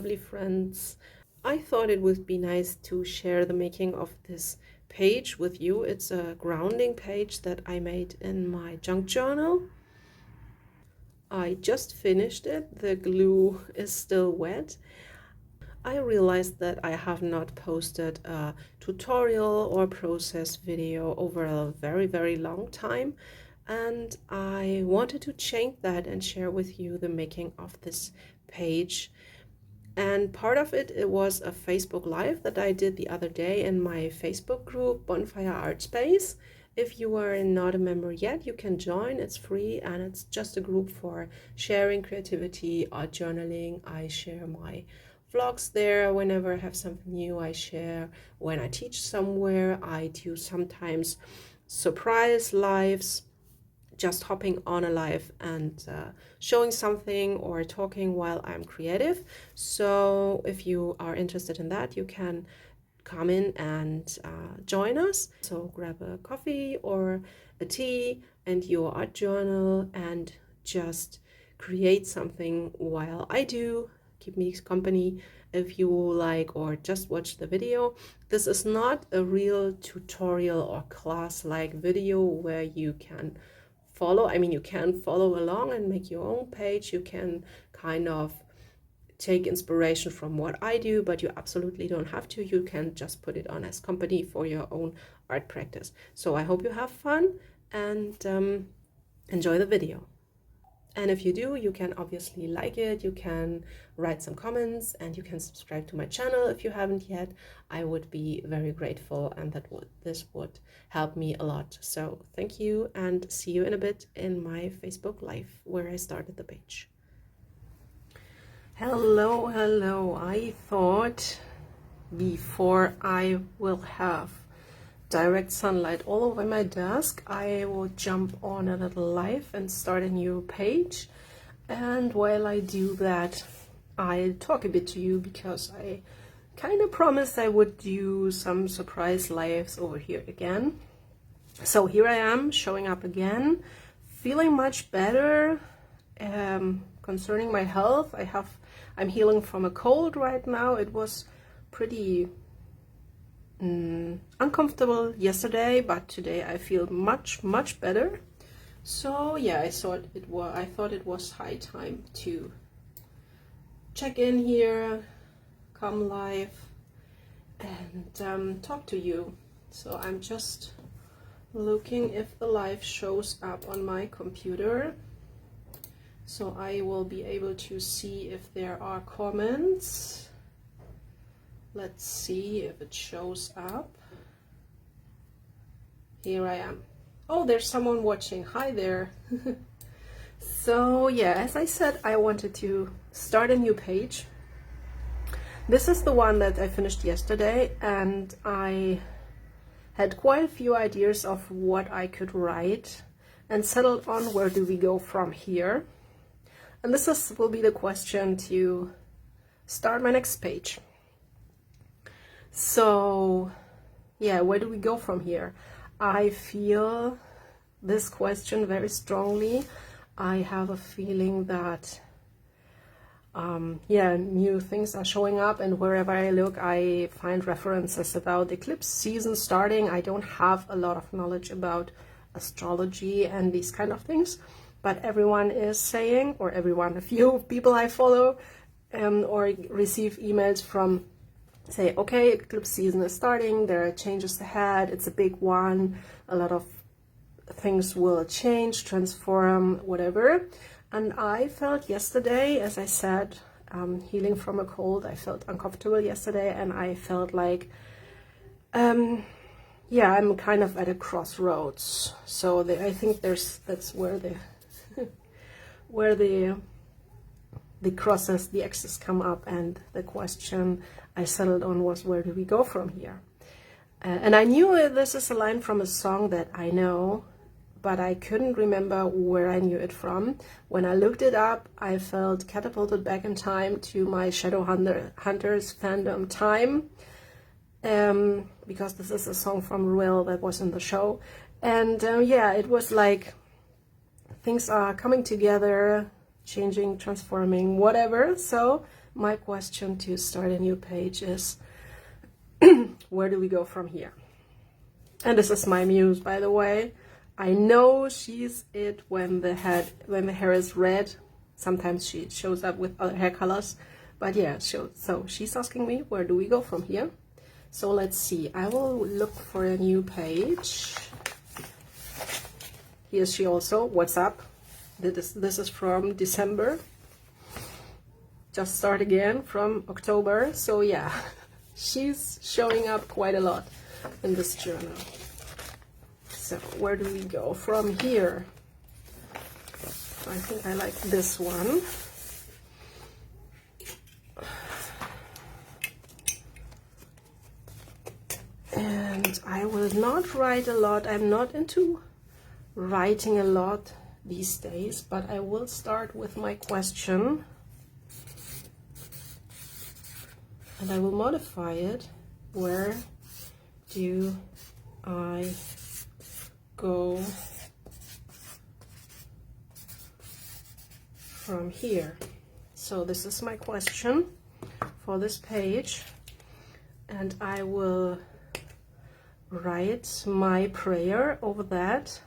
lovely friends. I thought it would be nice to share the making of this page with you. It's a grounding page that I made in my junk journal. I just finished it. The glue is still wet. I realized that I have not posted a tutorial or process video over a very long time, and I wanted to change that and share with you the making of this page. And part of it was a Facebook Live that I did the other day in my Facebook group, Bonfire Art Space. If you are not a member yet, you can join. It's free and it's just a group for sharing creativity, art journaling. I share my vlogs there whenever I have something new. I share when I teach somewhere. I do sometimes surprise lives, just hopping on a live and showing something or talking while I'm creative. So if you are interested in that, you can come in and join us. So grab a coffee or a tea and your art journal and just create something while I do. Keep me company if you like, or just watch the video. This is not a real tutorial or class-like video where you can follow. I mean, you can follow along and make your own page. You can kind of take inspiration from what I do, but you absolutely don't have to. You can just put it on as company for your own art practice. So I hope you have fun and enjoy the video. And if you do, you can obviously like it, you can write some comments, and you can subscribe to my channel if you haven't yet. I would be very grateful, and this would help me a lot. So thank you, and see you in a bit in my Facebook Live where I started the page. Hello. I thought before I will have direct sunlight all over my desk, I will jump on a little live and start a new page. And while I do that, I'll talk a bit to you because I kind of promised I would do some surprise lives over here again. So here I am showing up again, feeling much better. Concerning my health, I'm healing from a cold right now. It was pretty uncomfortable yesterday, but today I feel much better. So yeah, I thought it was high time to check in here, come live, and talk to you. So I'm just looking if the live shows up on my computer, so I will be able to see if there are comments. Let's see if it shows up. Here I am. Oh, there's someone watching. Hi there. So yeah, as I said, I wanted to start a new page. This is the one that I finished yesterday, and I had quite a few ideas of what I could write and settled on where do we go from here. And this will be the question to start my next page. So yeah, where do we go from here? I feel this question very strongly. I have a feeling that new things are showing up, and wherever I look I find references about eclipse season starting. I don't have a lot of knowledge about astrology and these kind of things, but everyone is saying, or a few people I follow or receive emails from, say, okay, eclipse season is starting, there are changes ahead, it's a big one, a lot of things will change, transform, whatever. And I felt yesterday, as I said, healing from a cold, I felt uncomfortable yesterday, and I felt like, I'm kind of at a crossroads. So I think that's where the crosses, the X's come up, and the question I settled on was, where do we go from here? And I knew this is a line from a song that I know, but I couldn't remember where I knew it from. When I looked it up, I felt catapulted back in time to my Shadowhunters fandom time, because this is a song from Ruel that was in the show. And it was like things are coming together, changing, transforming, whatever. So my question to start a new page is, where do we go from here? And this is my muse, by the way. I know she's it when the hair is red. Sometimes she shows up with other hair colors, but yeah, so she's asking me, where do we go from here? So let's see. I will look for a new page. Here's she also. What's up? This is from December. Just start again from October. So yeah, she's showing up quite a lot in this journal. So where do we go from here? I think I like this one. And I will not write a lot. I'm not into writing a lot these days, but I will start with my question. And I will modify it. Where do I go from here? So this is my question for this page, and I will write my prayer over that,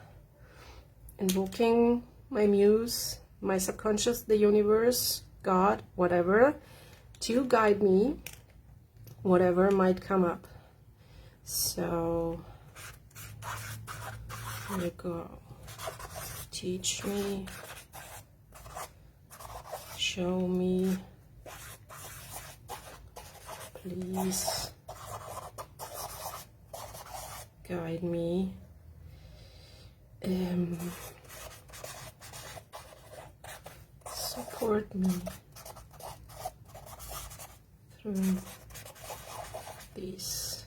invoking my muse, my subconscious, the universe, God, whatever, to guide me, whatever might come up. So here we go. Teach me, show me, please guide me, support me through these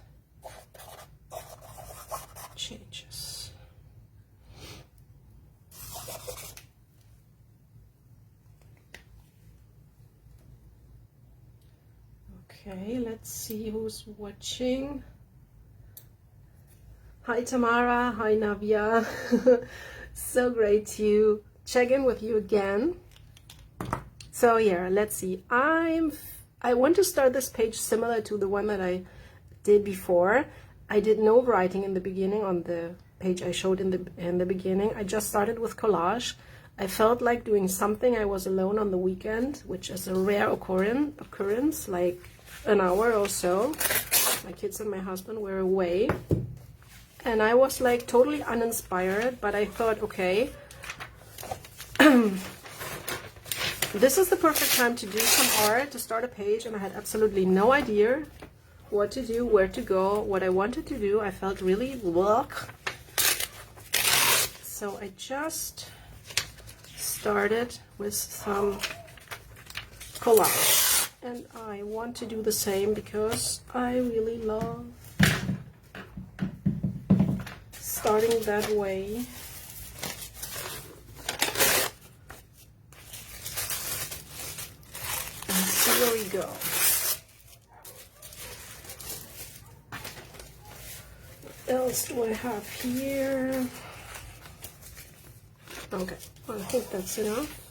changes. Okay, let's see who's watching. Hi Tamara, hi Navia. So great to check in with you again. So yeah, let's see. I want to start this page similar to the one that I did before. I did no writing in the beginning on the page I showed in the beginning. I just started with collage. I felt like doing something. I was alone on the weekend, which is a rare occurrence, like an hour or so. My kids and my husband were away. And I was like totally uninspired, but I thought, okay, this is the perfect time to do some art, to start a page, and I had absolutely no idea what to do, where to go, what I wanted to do. I felt really blocked. So I just started with some collage. And I want to do the same because I really love starting that way. And see where we go. What else do I have here? Okay, well, I think that's enough.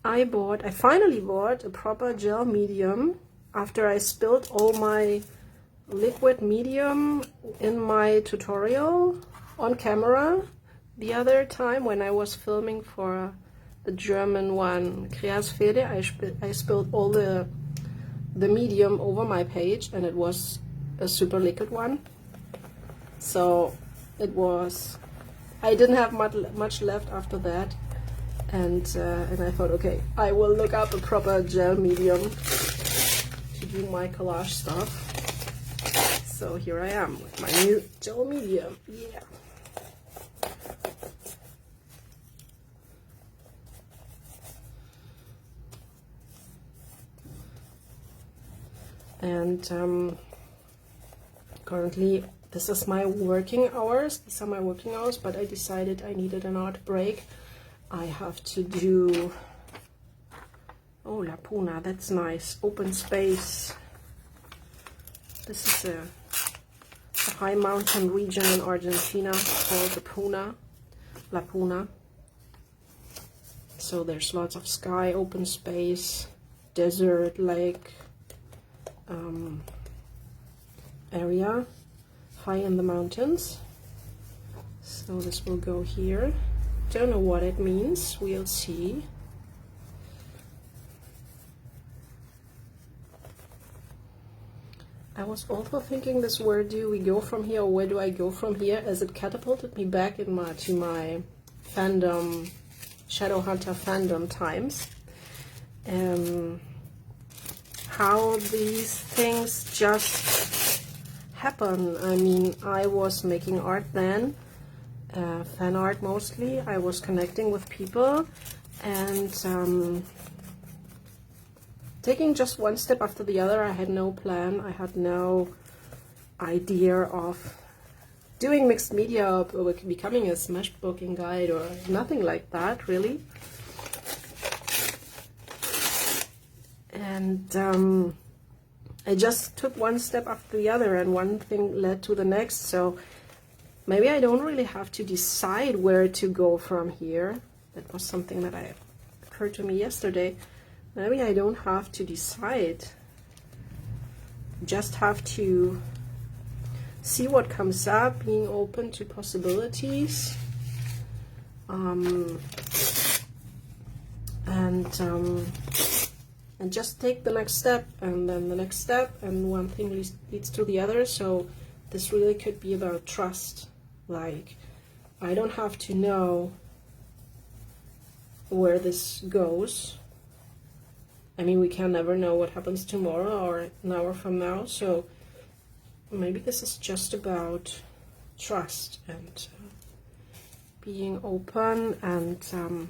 I finally bought a proper gel medium after I spilled all my liquid medium in my tutorial on camera the other time when I was filming for the German one, Kreasfede. I spilled all the medium over my page, and it was a super liquid one. So it was, I didn't have much left after that, and I thought, okay, I will look up a proper gel medium to do my collage stuff. So here I am with my new gel medium. Yeah. And currently this is my working hours. These are my working hours, but I decided I needed an art break. I have to do, oh, La Puna, that's nice. Open space. This is a high mountain region in Argentina called the Puna, La Puna. So there's lots of sky, open space, desert like area high in the mountains. So this will go here. Don't know what it means, we'll see. I was also thinking this, where do we go from here, or where do I go from here, as it catapulted me back to my fandom, Shadowhunter fandom times. How these things just happen. I mean, I was making art then, fan art mostly. I was connecting with people and taking just one step after the other. I had no plan. I had no idea of doing mixed media or becoming a smashbooking guide or nothing like that, really. And I just took one step after the other, and one thing led to the next. So maybe I don't really have to decide where to go from here. That was something that occurred to me yesterday. Maybe I don't have to decide. Just have to see what comes up, being open to possibilities. And just take the next step, and then the next step, and one thing leads to the other. So this really could be about trust. Like, I don't have to know where this goes. I mean, we can never know what happens tomorrow or an hour from now. So maybe this is just about trust and being open, and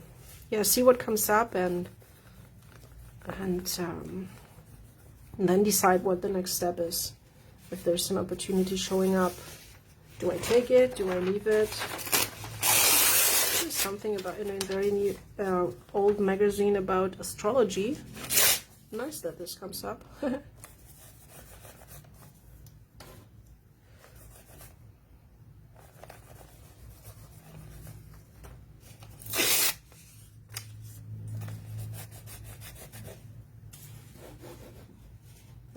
yeah, see what comes up, and then decide what the next step is. If there's an opportunity showing up, do I take it? Do I leave it? There's something about, in a very new, old magazine about astrology. Nice that this comes up.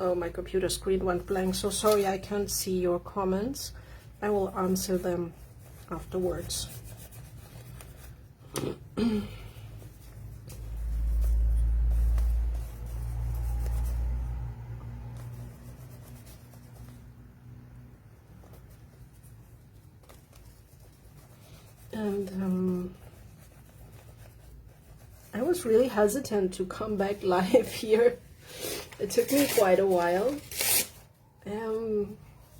Oh, my computer screen went blank, so sorry I can't see your comments. I will answer them afterwards. And I was really hesitant to come back live here. It took me quite a while,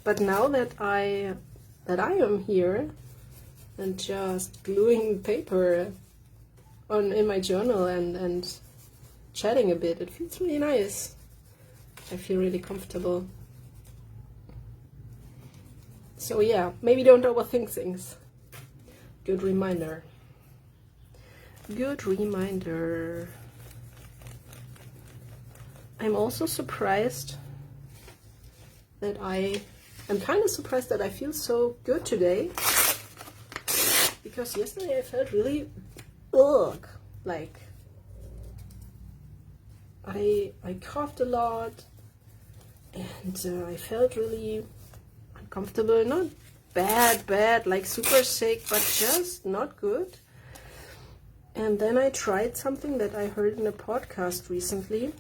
but now that I am here and just gluing paper in my journal and chatting a bit, it feels really nice. I feel really comfortable. So yeah, maybe don't overthink things. Good reminder. Good reminder. I'm also surprised that I'm kind of surprised that I feel so good today, because yesterday I felt really like I coughed a lot, and I felt really uncomfortable. Not bad, like super sick, but just not good. And then I tried something that I heard in a podcast recently,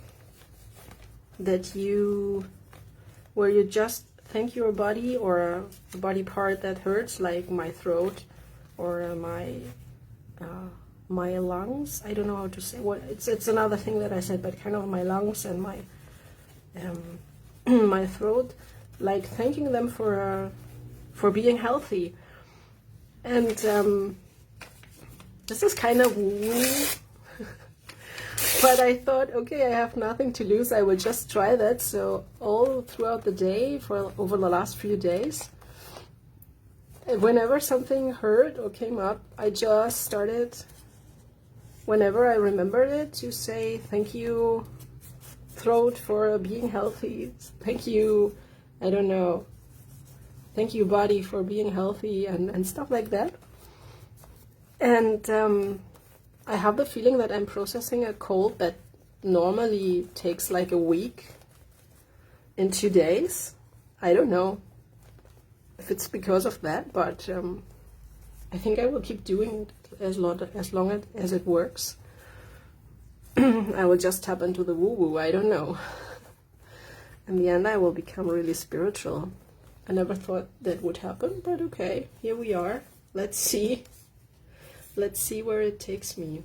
where you just thank your body, or a body part that hurts, like my throat or my lungs. I don't know how to say what it's another thing that I said, but kind of my lungs and my my throat, like thanking them for being healthy. And this is kind of woo. But I thought, okay, I have nothing to lose. I will just try that. So all throughout the day, over the last few days, whenever something hurt or came up, I just started, whenever I remembered it, to say thank you, throat, for being healthy. Thank you, I don't know, thank you, body, for being healthy, and stuff like that. And I have the feeling that I'm processing a cold that normally takes like a week in 2 days. I don't know if it's because of that, but I think I will keep doing it as long as it works. I will just tap into the woo-woo, I don't know. In the end, I will become really spiritual. I never thought that would happen, but okay, here we are. Let's see. Let's see where it takes me.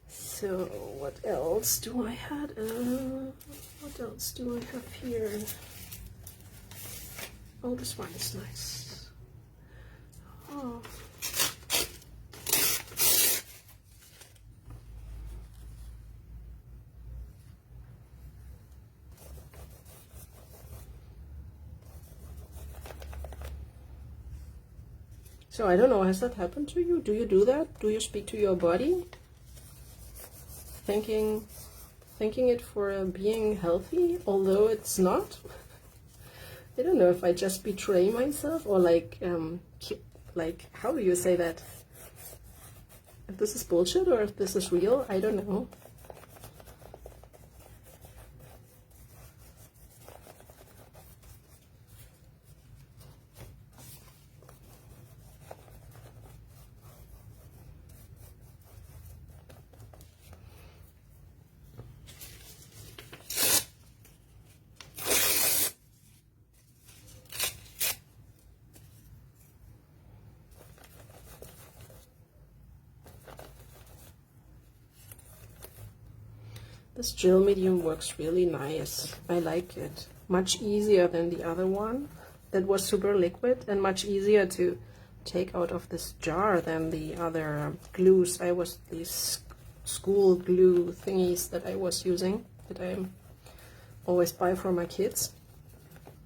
So, what else do I have? What else do I have here? Oh, this one is nice. Oh. So I don't know, has that happened to you? Do you do that? Do you speak to your body? Thanking it for being healthy, although it's not? I don't know if I just betray myself or like, how do you say that? If this is bullshit or if this is real, I don't know. This gel medium works really nice. I like it. Much easier than the other one that was super liquid, and much easier to take out of this jar than the other glues. These school glue thingies that I was using, that I always buy for my kids.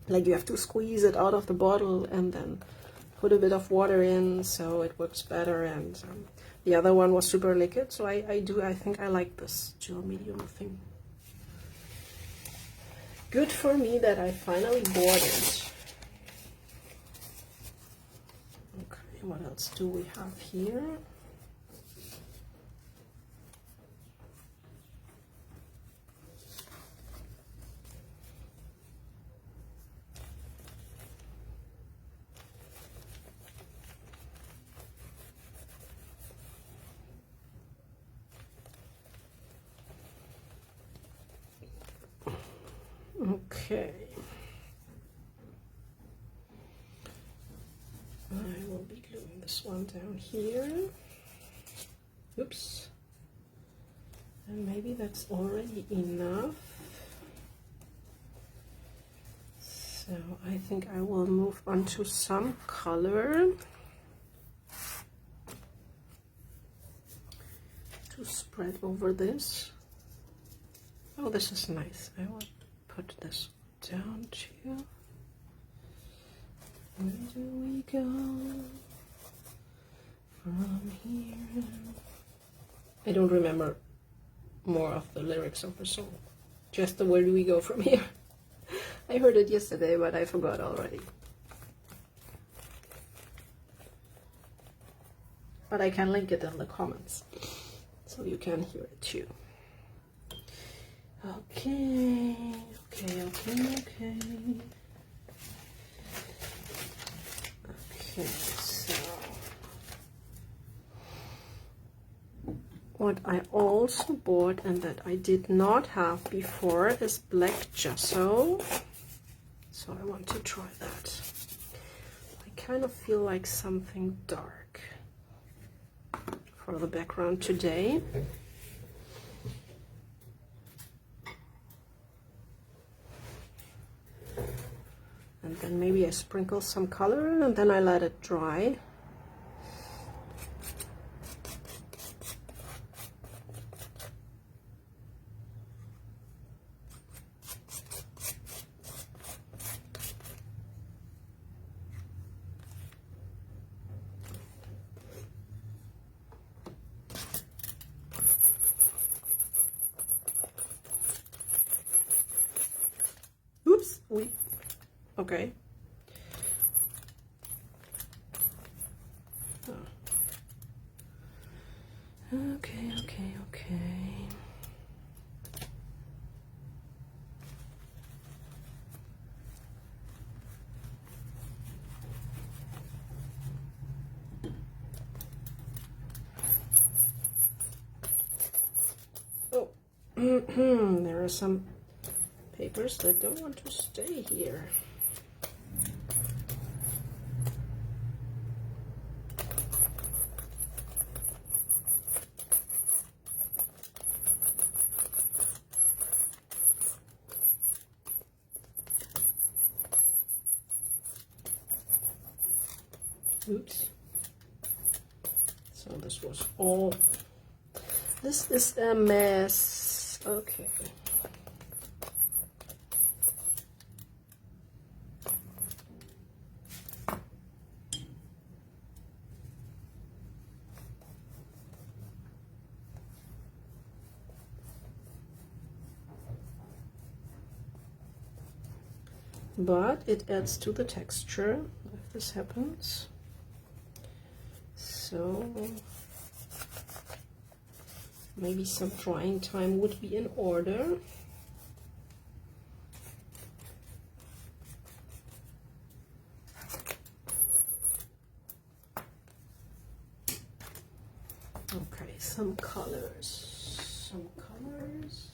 Like you have to squeeze it out of the bottle and then put a bit of water in so it works better, and the other one was super liquid, so I think I like this gel medium thing. Good for me that I finally bought it. Okay, what else do we have here? Okay. I will be gluing this one down here. Oops. And maybe that's already enough. So I think I will move on to some color to spread over this. Oh, this is nice. I will put this down too. Where do we go from here? I don't remember more of the lyrics of the song. Just the where do we go from here. I heard it yesterday, but I forgot already. But I can link it in the comments, so you can hear it too. Okay. Okay, so what I also bought and that I did not have before is black gesso. So I want to try that. I kind of feel like something dark for the background today. And then maybe I sprinkle some color and then I let it dry. Oops, okay. There are some papers that don't want to stay here. Oops. So this was all. This is a mess. Okay. But it adds to the texture if this happens. So maybe some drying time would be in order. Okay, some colors. Some colors.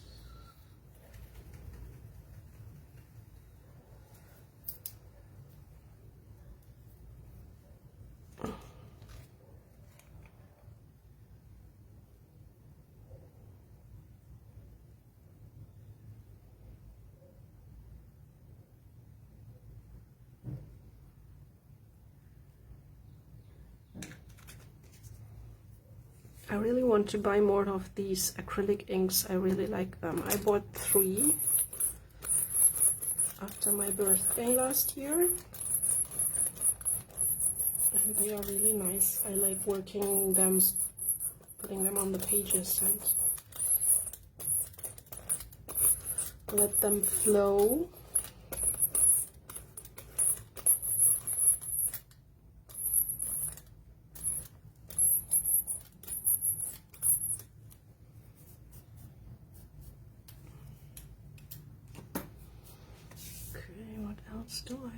I really want to buy more of these acrylic inks. I really like them. I bought 3 after my birthday last year. And they are really nice. I like working them, putting them on the pages and let them flow. What else do I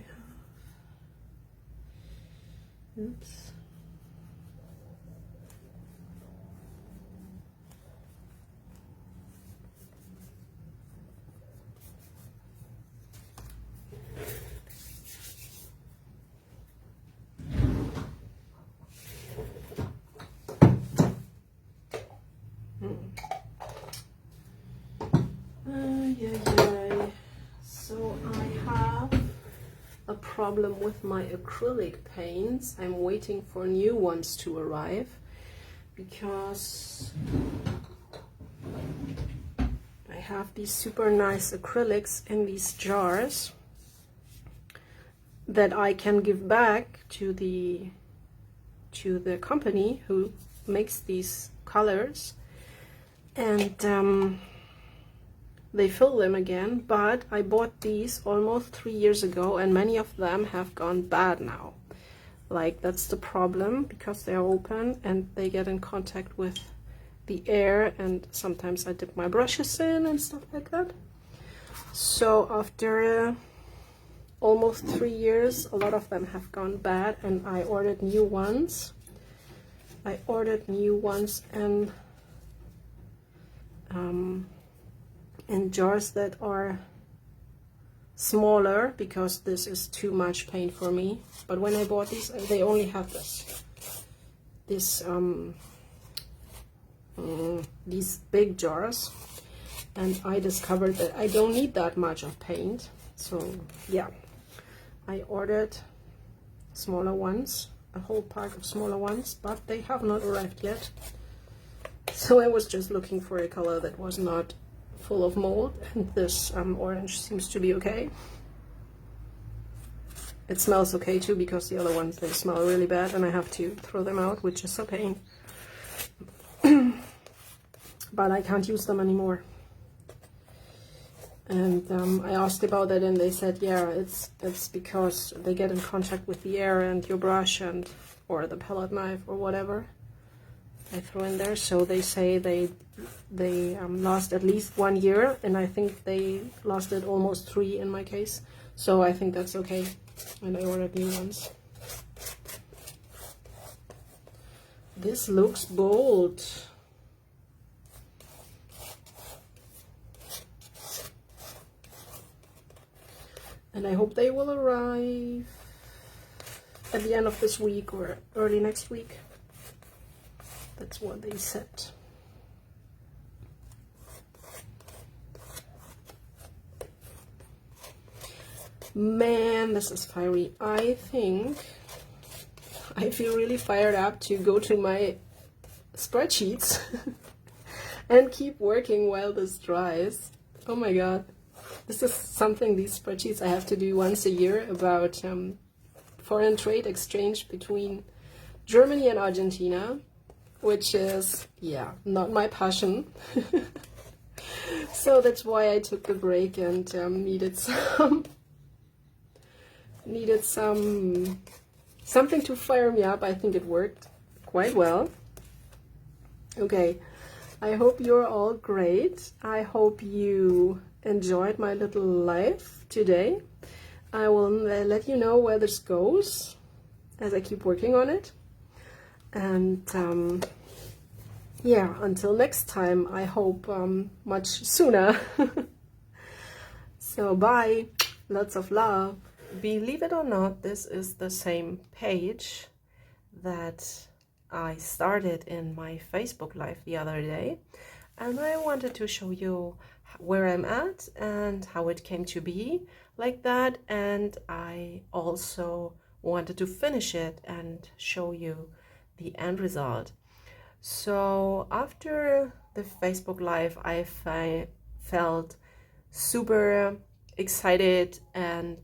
have? Oops. Yeah. So I have a problem with my acrylic paints. I'm waiting for new ones to arrive because I have these super nice acrylics in these jars that I can give back to the company who makes these colors, and they fill them again. But I bought these almost 3 years ago and many of them have gone bad now. Like, that's the problem, because they're open and they get in contact with the air, and sometimes I dip my brushes in and stuff like that. So after almost 3 years, a lot of them have gone bad, and I ordered new ones. And in jars that are smaller, because this is too much paint for me. But when I bought these, they only have these big jars, and I discovered that I don't need that much of paint. So yeah, I ordered smaller ones, a whole pack of smaller ones, but they have not arrived yet. So I was just looking for a color that was not full of mold, and this orange seems to be okay. It smells okay too, because the other ones, they smell really bad and I have to throw them out, which is a pain. But I can't use them anymore. And I asked about that, and they said, yeah, it's because they get in contact with the air and your brush and or the palette knife or whatever I throw in there. So they say they last at least 1 year, and I think they lasted almost 3 in my case. So I think that's okay, and I ordered new ones. This looks bold. And I hope they will arrive at the end of this week or early next week. That's what they said. Man, this is fiery. I think I feel really fired up to go to my spreadsheets and keep working while this dries. Oh my god. This is something, these spreadsheets I have to do once a year about foreign trade exchange between Germany and Argentina, which is, yeah, not my passion. So that's why I took the break and needed something to fire me up. I think it worked quite well. Okay, I hope you're all great. I hope you enjoyed my little live today. I will let you know where this goes as I keep working on it. And yeah, until next time, I hope much sooner. So bye, lots of love. Believe it or not, this is the same page that I started in my Facebook Live the other day, and I wanted to show you where I'm at and how it came to be like that, and I also wanted to finish it and show you the end result. So after the Facebook Live, I felt super excited and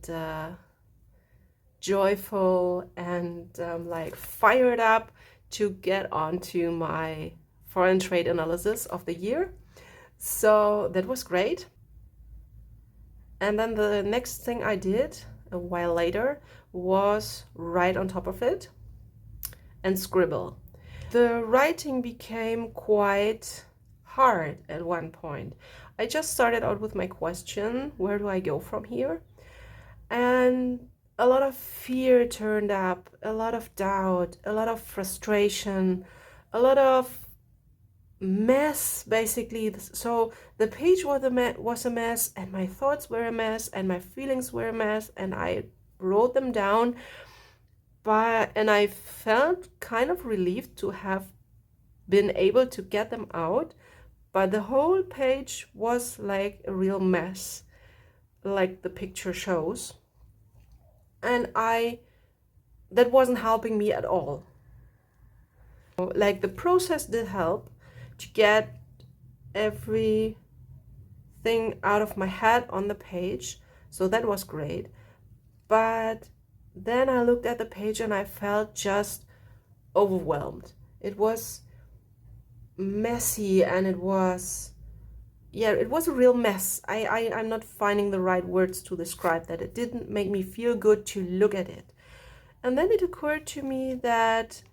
joyful and like fired up to get onto my foreign trade analysis of the year. So that was great. And then the next thing I did a while later was write on top of it and scribble. The writing became quite hard at one point. I just started out with my question, where do I go from here? And a lot of fear turned up, a lot of doubt, a lot of frustration, a lot of mess, basically. So the page was a mess, and my thoughts were a mess, and my feelings were a mess, and I wrote them down. And I felt kind of relieved to have been able to get them out, but the whole page was like a real mess, like the picture shows. And that wasn't helping me at all. Like the process did help to get everything out of my head on the page, so that was great. But then I looked at the page and I felt just overwhelmed. It was messy, and it was a real mess. I'm not finding the right words to describe that. It didn't make me feel good to look at it. And then it occurred to me that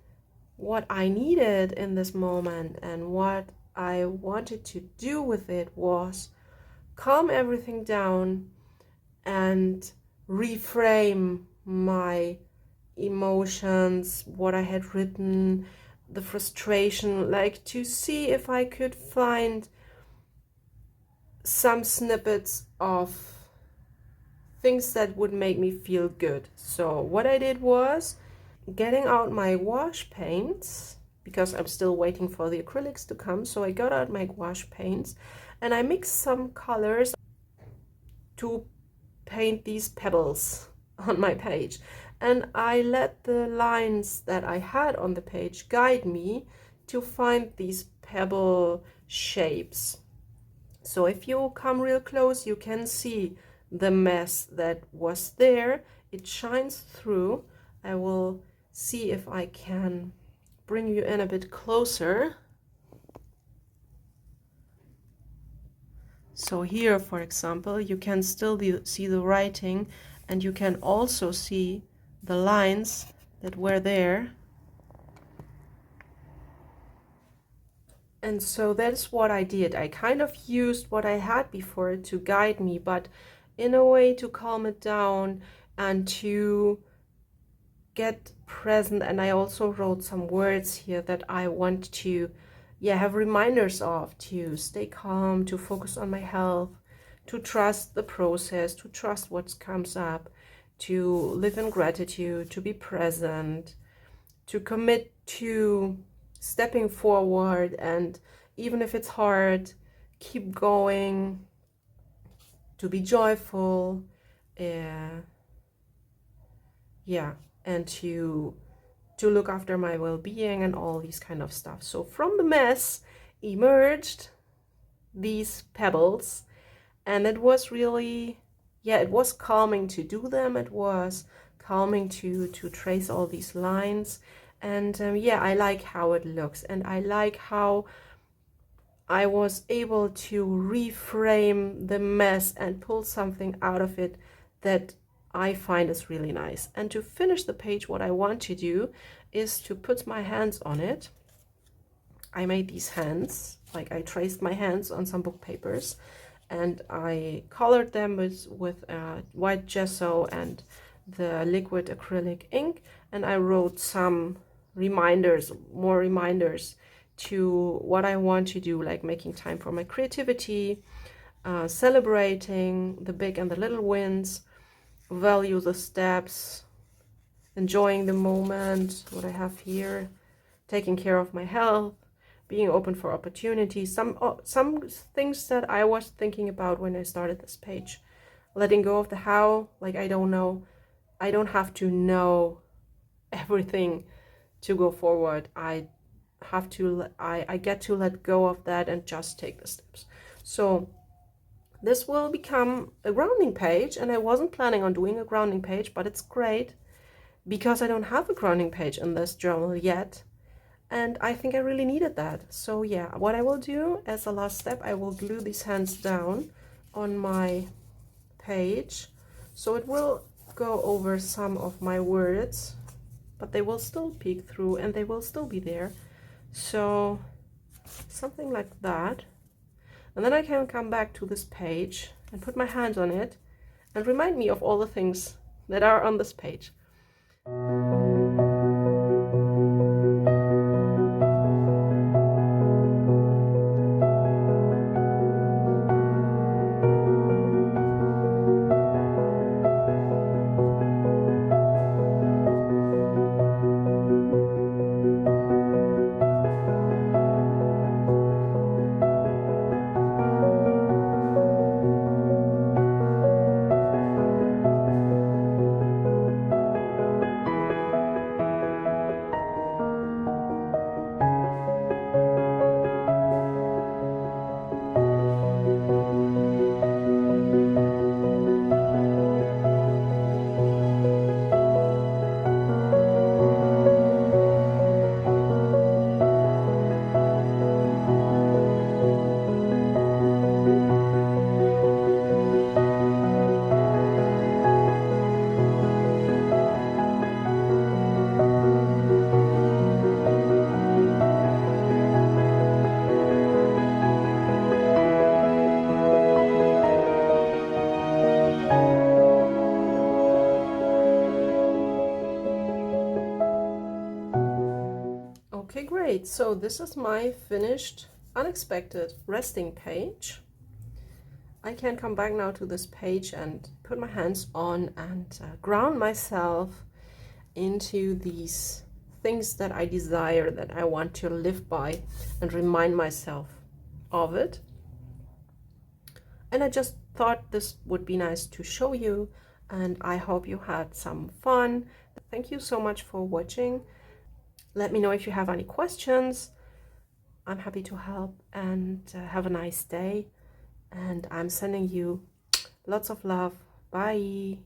what I needed in this moment and what I wanted to do with it was calm everything down and reframe my emotions, what I had written, the frustration, like to see if I could find some snippets of things that would make me feel good. So what I did was getting out my wash paints, because I'm still waiting for the acrylics to come. So I got out my wash paints and I mixed some colors to paint these pebbles on my page. And I let the lines that I had on the page guide me to find these pebble shapes. So if you come real close, you can see the mess that was there. It shines through. I will see if I can bring you in a bit closer. So here, for example, you can still see the writing, and you can also see the lines that were there. And so that's what I did. I kind of used what I had before to guide me, but in a way to calm it down and to get present. And I also wrote some words here that I want to have reminders of, to stay calm, to focus on my health, to trust the process, to trust what comes up, to live in gratitude, to be present, to commit to stepping forward, and even if it's hard, keep going, to be joyful, yeah, and to look after my well-being and all these kind of stuff. So from the mess emerged these pebbles, and it was really, yeah, it was calming to do them. It was calming to trace all these lines, and yeah, I like how it looks, and I like how I was able to reframe the mess and pull something out of it that I find is really nice. And to finish the page, what I want to do is to put my hands on it. I made these hands, like I traced my hands on some book papers, and I colored them with white gesso and the liquid acrylic ink, and I wrote some reminders, more reminders to what I want to do, like making time for my creativity, celebrating the big and the little wins, value the steps, enjoying the moment, what I have here, taking care of my health, being open for opportunities, some things that I was thinking about when I started this page. Letting go of the how, like I don't know, I don't have to know everything to go forward. I get to let go of that and just take the steps. So this will become a grounding page, and I wasn't planning on doing a grounding page, but it's great because I don't have a grounding page in this journal yet, and I think I really needed that. So yeah, what I will do as a last step, I will glue these hands down on my page, so it will go over some of my words, but they will still peek through and they will still be there. So something like that, and then I can come back to this page and put my hand on it and remind me of all the things that are on this page. Okay, great. So this is my finished unexpected resting page. I can come back now to this page and put my hands on and ground myself into these things that I desire, that I want to live by, and remind myself of it. And I just thought this would be nice to show you, and I hope you had some fun. Thank you so much for watching. Let me know if you have any questions. I'm happy to help, and have a nice day. And I'm sending you lots of love. Bye.